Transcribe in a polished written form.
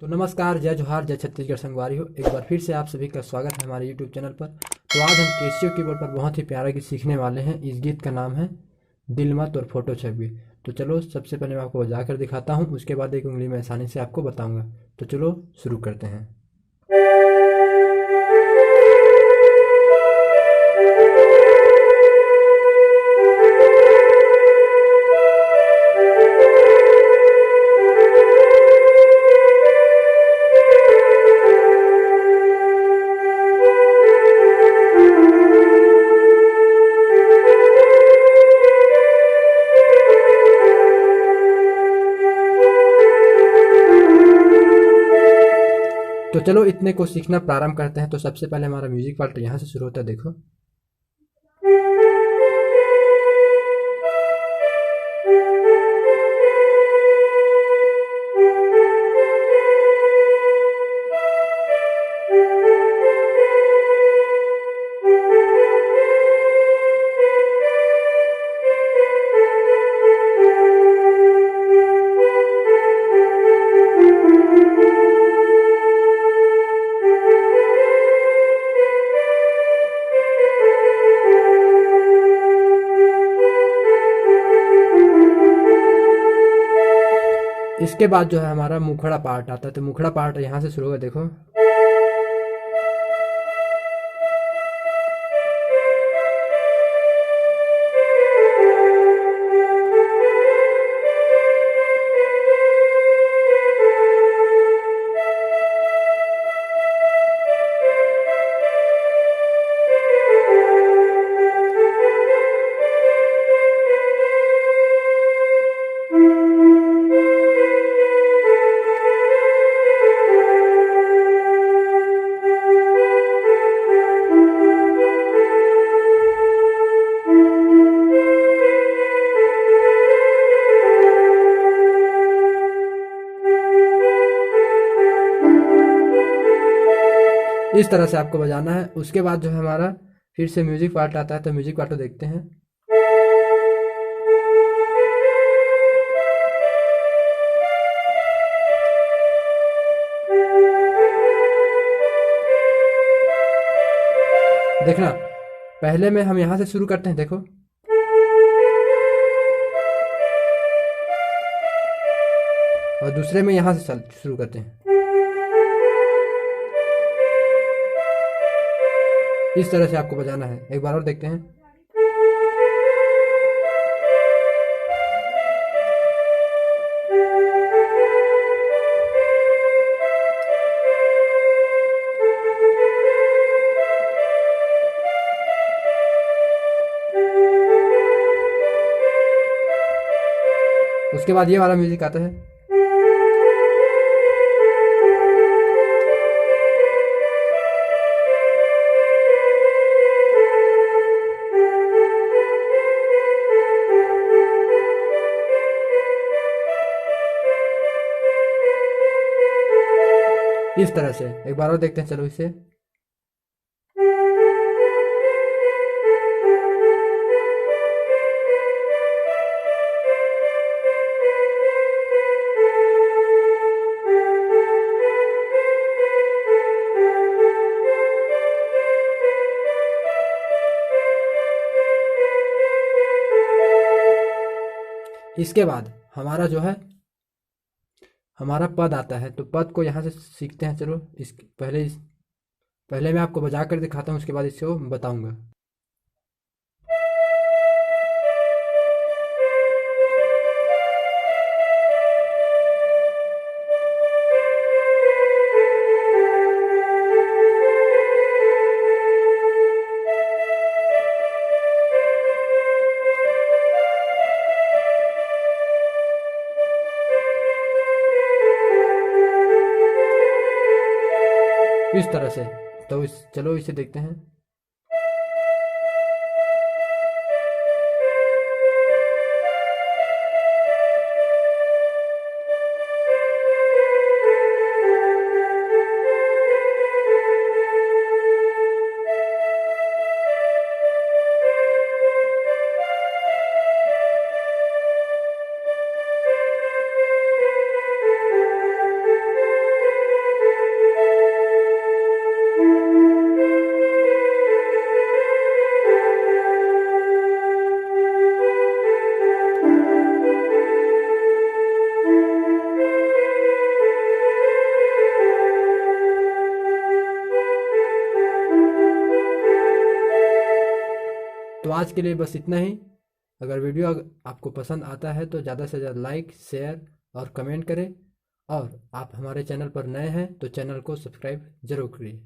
तो नमस्कार, जय जोहार, जय छत्तीसगढ़ संगवारी हो। एक बार फिर से आप सभी का स्वागत है हमारे यूट्यूब चैनल पर। तो आज हम कैसियो कीबोर्ड पर बहुत ही प्यारा गीत सीखने वाले हैं। इस गीत का नाम है दिल मत और फोटो छवि। तो चलो सबसे पहले मैं आपको बजा कर दिखाता हूँ, उसके बाद एक उंगली में आसानी से आपको बताऊंगा। तो चलो शुरू करते हैं। तो चलो इतने को सीखना प्रारंभ करते हैं। तो सबसे पहले हमारा म्यूजिक पार्ट यहाँ से शुरू होता है, देखो। इसके बाद जो है हमारा मुखड़ा पार्ट आता है। तो मुखड़ा पार्ट यहाँ से शुरू होगा, देखो। इस तरह से आपको बजाना है। उसके बाद जो है हमारा फिर से म्यूजिक पार्ट आता है। तो म्यूजिक पार्ट को देखते हैं। देखना, पहले में हम यहाँ से शुरू करते हैं, देखो। और दूसरे में यहाँ से शुरू करते हैं। इस तरह से आपको बजाना है। एक बार और देखते हैं। उसके बाद ये वाला म्यूजिक आता है। इस तरह से एक बार और देखते हैं, चलो इसे। इसके बाद हमारा जो है हमारा पद आता है। तो पद को यहाँ से सीखते हैं। चलो पहले मैं आपको बजा कर दिखाता हूँ, उसके बाद इसको बताऊंगा। इस तरह से। तो चलो इसे देखते हैं। तो आज के लिए बस इतना ही। अगर वीडियो आपको पसंद आता है तो ज़्यादा से ज़्यादा लाइक, शेयर और कमेंट करें। और आप हमारे चैनल पर नए हैं तो चैनल को सब्सक्राइब जरूर करिए।